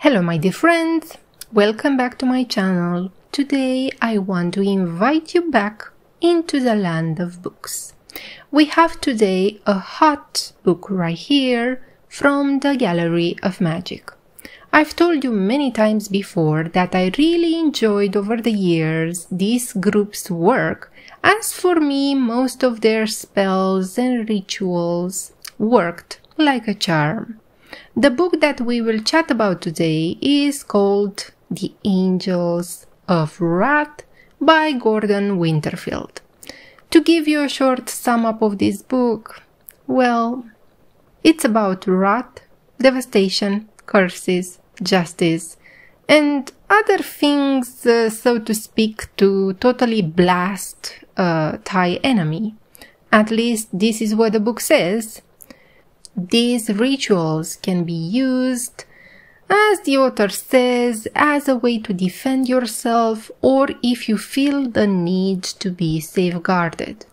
Hello my dear friends, welcome back to my channel. Today I want to invite you back into the land of books. We have today a hot book right here from the Gallery of Magic. I've told you many times before that I really enjoyed over the years this group's work, as for me most of their spells and rituals worked like a charm. The book that we will chat about today is called The Angels of Wrath by Gordon Winterfield. To give you a short sum up of this book, well, it's about wrath, devastation, curses, justice, and other things, so to speak, to totally blast a Thai enemy. At least this is what the book says. These rituals can be used, as the author says, as a way to defend yourself or if you feel the need to be safeguarded.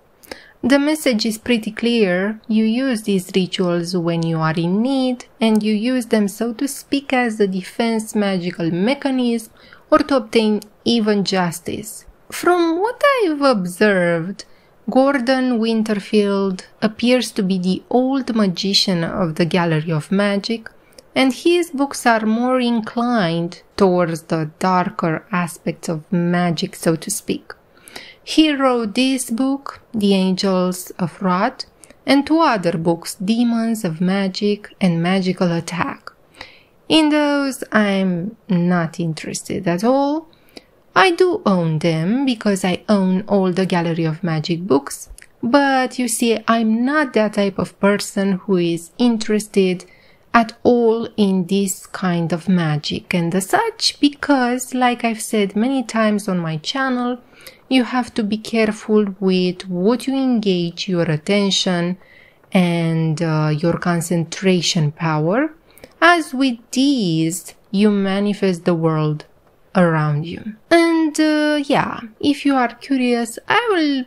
The message is pretty clear. You use these rituals when you are in need, and you use them, so to speak, as a defense magical mechanism or to obtain even justice. From what I've observed, Gordon Winterfield appears to be the old magician of the Gallery of Magic, and his books are more inclined towards the darker aspects of magic, so to speak. He wrote this book, The Angels of Wrath, and two other books, Demons of Magic and Magical Attack. In those, I'm not interested at all. I do own them because I own all the Gallery of Magic books, but you see, I'm not that type of person who is interested at all in this kind of magic and as such, because, like I've said many times on my channel, you have to be careful with what you engage your attention and your concentration power, as with these you manifest the world around you. And yeah, if you are curious, I will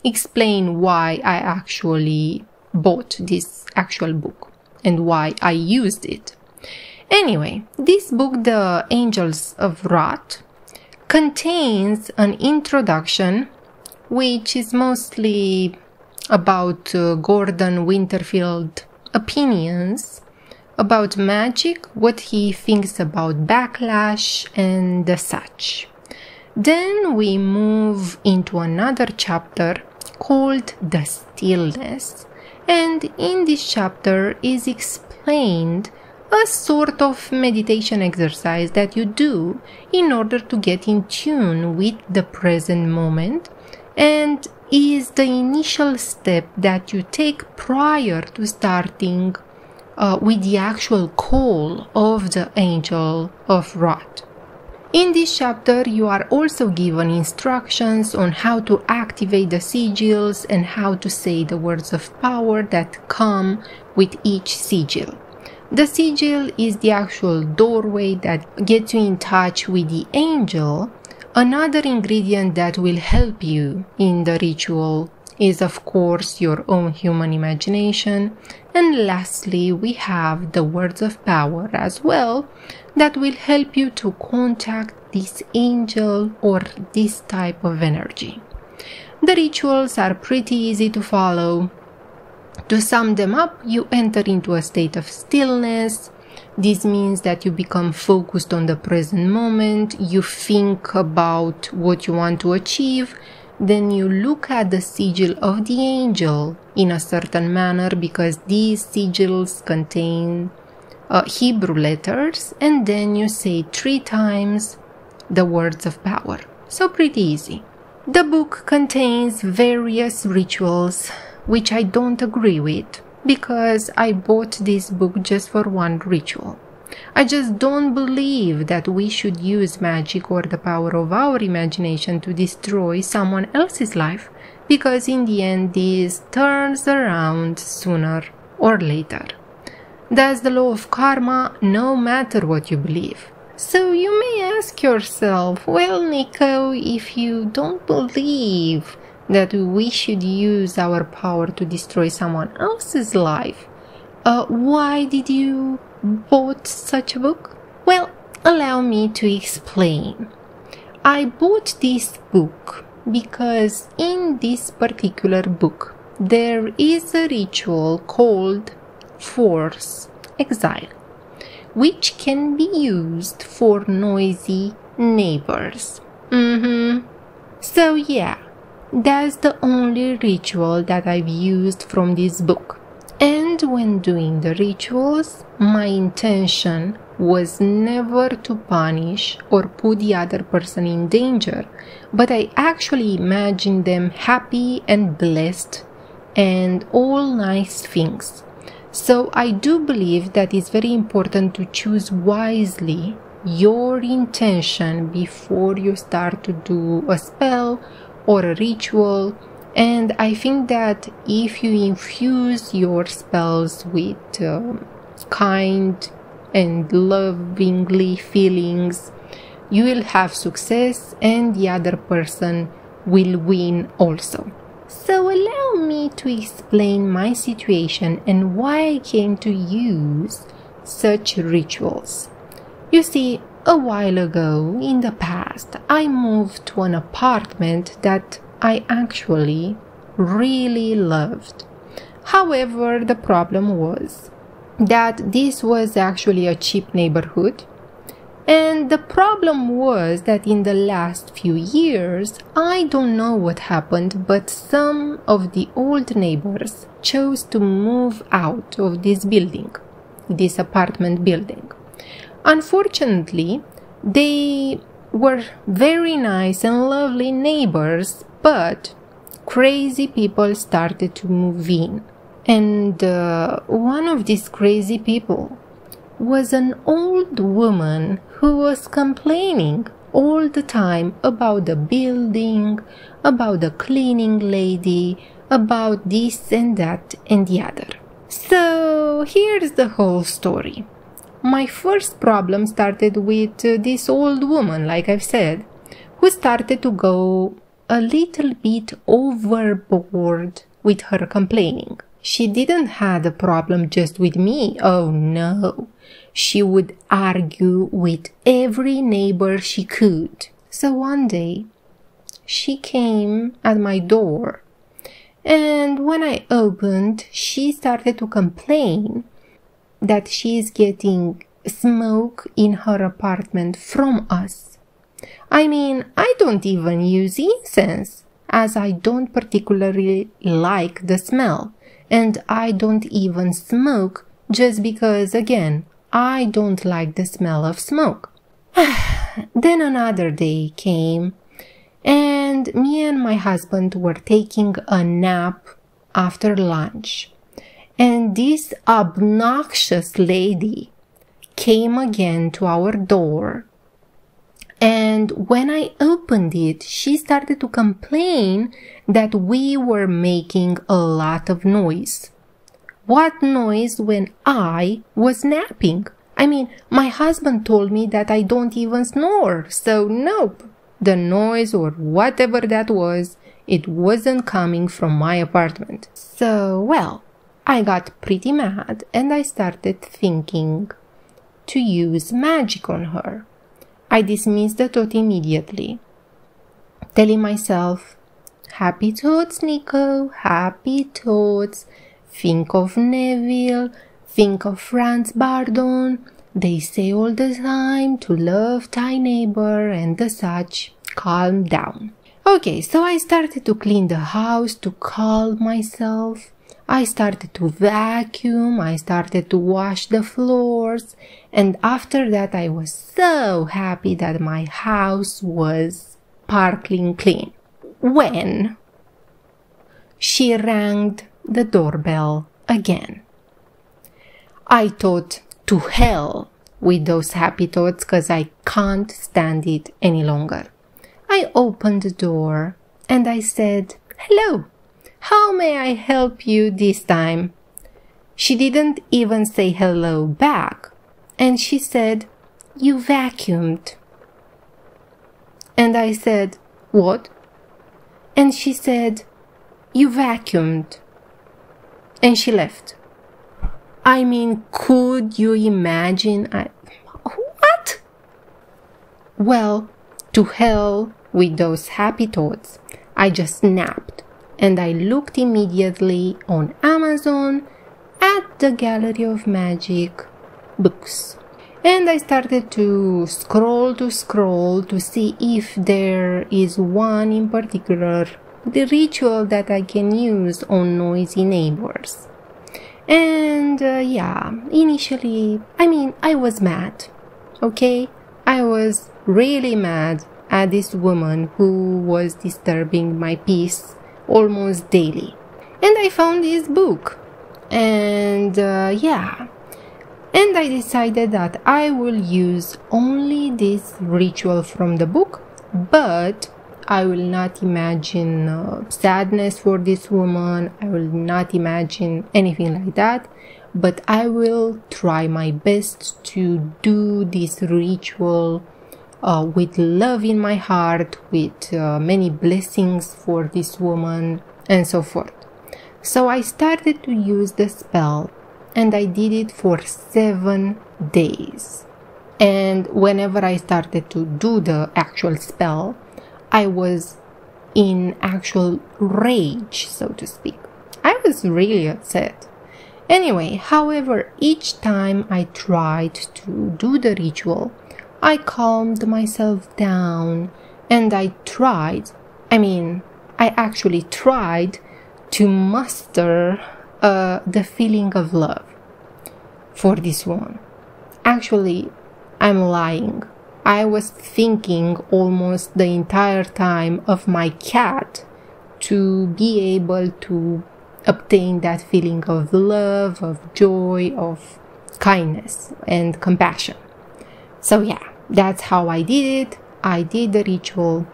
explain why I actually bought this actual book and why I used it. Anyway, this book, The Angels of Wrath, contains an introduction which is mostly about Gordon Winterfield opinions about magic, what he thinks about backlash and such. Then we move into another chapter called The Stillness, and in this chapter is explained a sort of meditation exercise that you do in order to get in tune with the present moment, and is the initial step that you take prior to starting with the actual call of the Angel of Wrath. In this chapter, you are also given instructions on how to activate the sigils and how to say the words of power that come with each sigil. The sigil is the actual doorway that gets you in touch with the angel. Another ingredient that will help you in the ritual is, of course, your own human imagination. And lastly, we have the words of power as well that will help you to contact this angel or this type of energy. The rituals are pretty easy to follow. To sum them up, you enter into a state of stillness. This means that you become focused on the present moment. You think about what you want to achieve. Then you look at the sigil of the angel in a certain manner, because these sigils contain Hebrew letters, and then you say 3 times the words of power. So pretty easy. The book contains various rituals which I don't agree with, because I bought this book just for one ritual. I just don't believe that we should use magic or the power of our imagination to destroy someone else's life, because in the end this turns around sooner or later. That's the law of karma, no matter what you believe. So you may ask yourself, well, Nico, if you don't believe that we should use our power to destroy someone else's life, why did you bought such a book? Well, allow me to explain. I bought this book because in this particular book there is a ritual called forced exile, which can be used for noisy neighbors. So yeah, that's the only ritual that I've used from this book. And when doing the rituals, my intention was never to punish or put the other person in danger, but I actually imagined them happy and blessed and all nice things. So I do believe that it's very important to choose wisely your intention before you start to do a spell or a ritual. And I think that if you infuse your spells with kind and lovingly feelings, you will have success and the other person will win also. So allow me to explain my situation and why I came to use such rituals. You see, a while ago in the past, I moved to an apartment that I actually really loved. However, the problem was that this was actually a cheap neighborhood, and the problem was that in the last few years, I don't know what happened, but some of the old neighbors chose to move out of this building, this apartment building. Unfortunately, they were very nice and lovely neighbors, but crazy people started to move in. And one of these crazy people was an old woman who was complaining all the time about the building, about the cleaning lady, about this and that and the other. So here's the whole story. My first problem started with this old woman, like I've said, who started to go a little bit overboard with her complaining. She didn't have a problem just with me. Oh no. She would argue with every neighbor she could. So one day, she came at my door, and when I opened, she started to complain that she is getting smoke in her apartment from us. I mean, I don't even use incense, as I don't particularly like the smell, and I don't even smoke just because, again, I don't like the smell of smoke. Then another day came, and me and my husband were taking a nap after lunch. And this obnoxious lady came again to our door. And when I opened it, she started to complain that we were making a lot of noise. What noise when I was napping? I mean, my husband told me that I don't even snore, so nope. The noise or whatever that was, it wasn't coming from my apartment. So, well, I got pretty mad and I started thinking to use magic on her. I dismissed the thought immediately, telling myself, happy thoughts, Nico, happy thoughts. Think of Neville, think of Franz Bardon. They say all the time to love thy neighbor and the such. Calm down. Okay, so I started to clean the house to calm myself. I started to vacuum, I started to wash the floors, and after that I was so happy that my house was sparkling clean. When she rang the doorbell again. I thought, to hell with those happy thoughts, because I can't stand it any longer. I opened the door and I said, hello. How may I help you this time? She didn't even say hello back, and she said, you vacuumed. And I said, what? And she said, you vacuumed. And she left. I mean, could you imagine? What? Well, to hell with those happy thoughts. I just snapped and I looked immediately on Amazon at the Gallery of Magic books. And I started to scroll to see if there is one in particular, the ritual that I can use on noisy neighbors. And initially, I was mad, okay? I was really mad at this woman who was disturbing my peace almost daily. And I found this book. And and I decided that I will use only this ritual from the book, but I will not imagine sadness for this woman. I will not imagine anything like that, but I will try my best to do this ritual with love in my heart, with many blessings for this woman, and so forth. So I started to use the spell, and I did it for 7 days. And whenever I started to do the actual spell, I was in actual rage, so to speak. I was really upset. Anyway, however, each time I tried to do the ritual, I calmed myself down and I actually tried to muster the feeling of love for this woman. Actually, I'm lying. I was thinking almost the entire time of my cat to be able to obtain that feeling of love, of joy, of kindness and compassion. So that's how I did it. I did the ritual,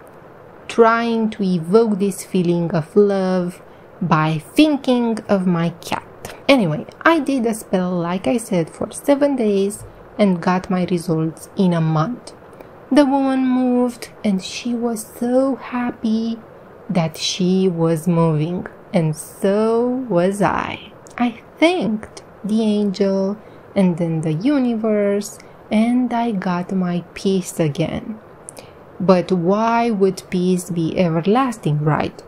trying to evoke this feeling of love by thinking of my cat. Anyway, I did the spell, like I said, for 7 days and got my results in a month. The woman moved and she was so happy that she was moving, and so was I. I thanked the angel and then the universe, and I got my peace again. But why would peace be everlasting, right?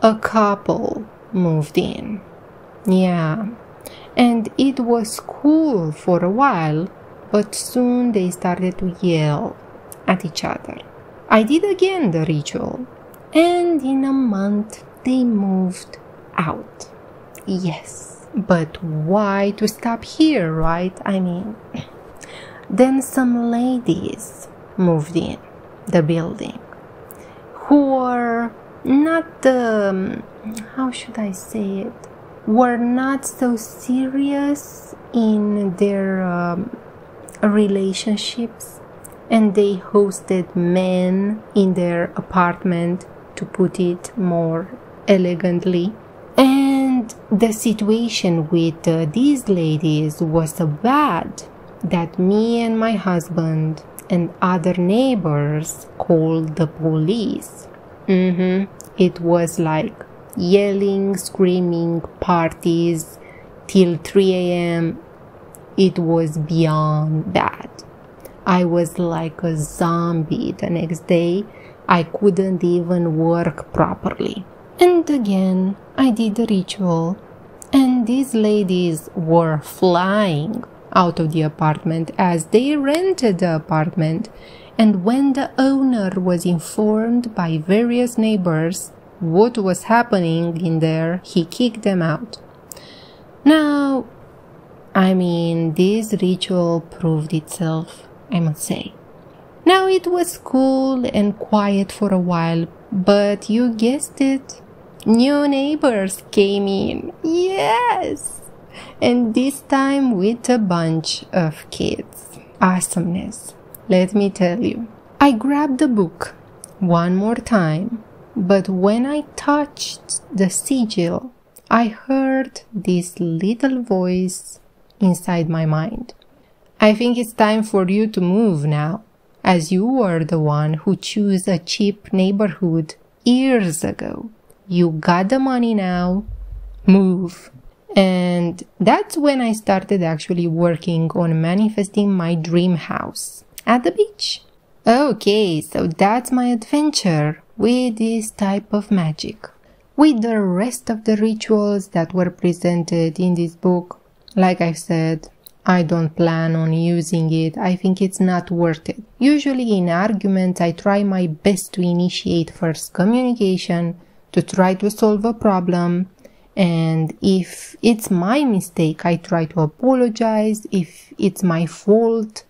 A couple moved in. Yeah, and it was cool for a while, but soon they started to yell at each other. I did again the ritual, and in a month they moved out. Yes, but why to stop here, right? Then some ladies moved in the building who were not how should I say it? Were not so serious in their relationships, and they hosted men in their apartment, to put it more elegantly. And the situation with these ladies was so bad that me and my husband and other neighbors called the police. It was like yelling, screaming, parties till 3 a.m. It was beyond bad. I was like a zombie the next day. I couldn't even work properly. And again, I did the ritual, and these ladies were flying out of the apartment as they rented the apartment. And when the owner was informed by various neighbors what was happening in there, he kicked them out. Now, this ritual proved itself, I must say. Now it was cool and quiet for a while, but you guessed it, new neighbors came in. Yes! And this time with a bunch of kids. Awesomeness. Let me tell you. I grabbed the book one more time, but when I touched the sigil, I heard this little voice inside my mind. I think it's time for you to move now, as you were the one who chose a cheap neighborhood years ago. You got the money now, move. And that's when I started actually working on manifesting my dream house. at the beach. Okay, so that's my adventure with this type of magic. With the rest of the rituals that were presented in this book, like I said, I don't plan on using it. I think it's not worth it. Usually in arguments, I try my best to initiate first communication, to try to solve a problem. And if it's my mistake, I try to apologize. If it's my fault,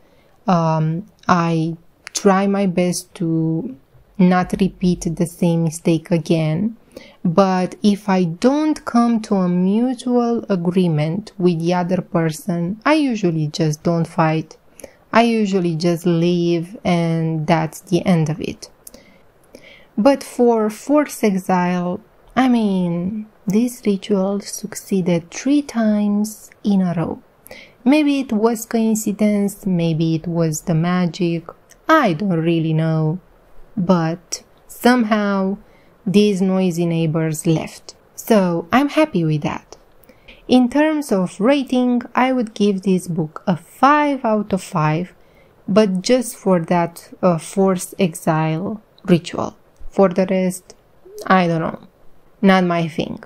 I try my best to not repeat the same mistake again. But if I don't come to a mutual agreement with the other person, I usually just don't fight. I usually just leave, and that's the end of it. But for forced exile, I mean, this ritual succeeded 3 times in a row. Maybe it was coincidence, maybe it was the magic, I don't really know. But somehow these noisy neighbors left. So I'm happy with that. In terms of rating, I would give this book a 5 out of 5, but just for that forced exile ritual. For the rest, I don't know. Not my thing.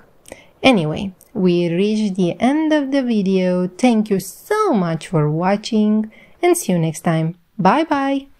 Anyway, we reached the end of the video. Thank you so much for watching and see you next time. Bye bye!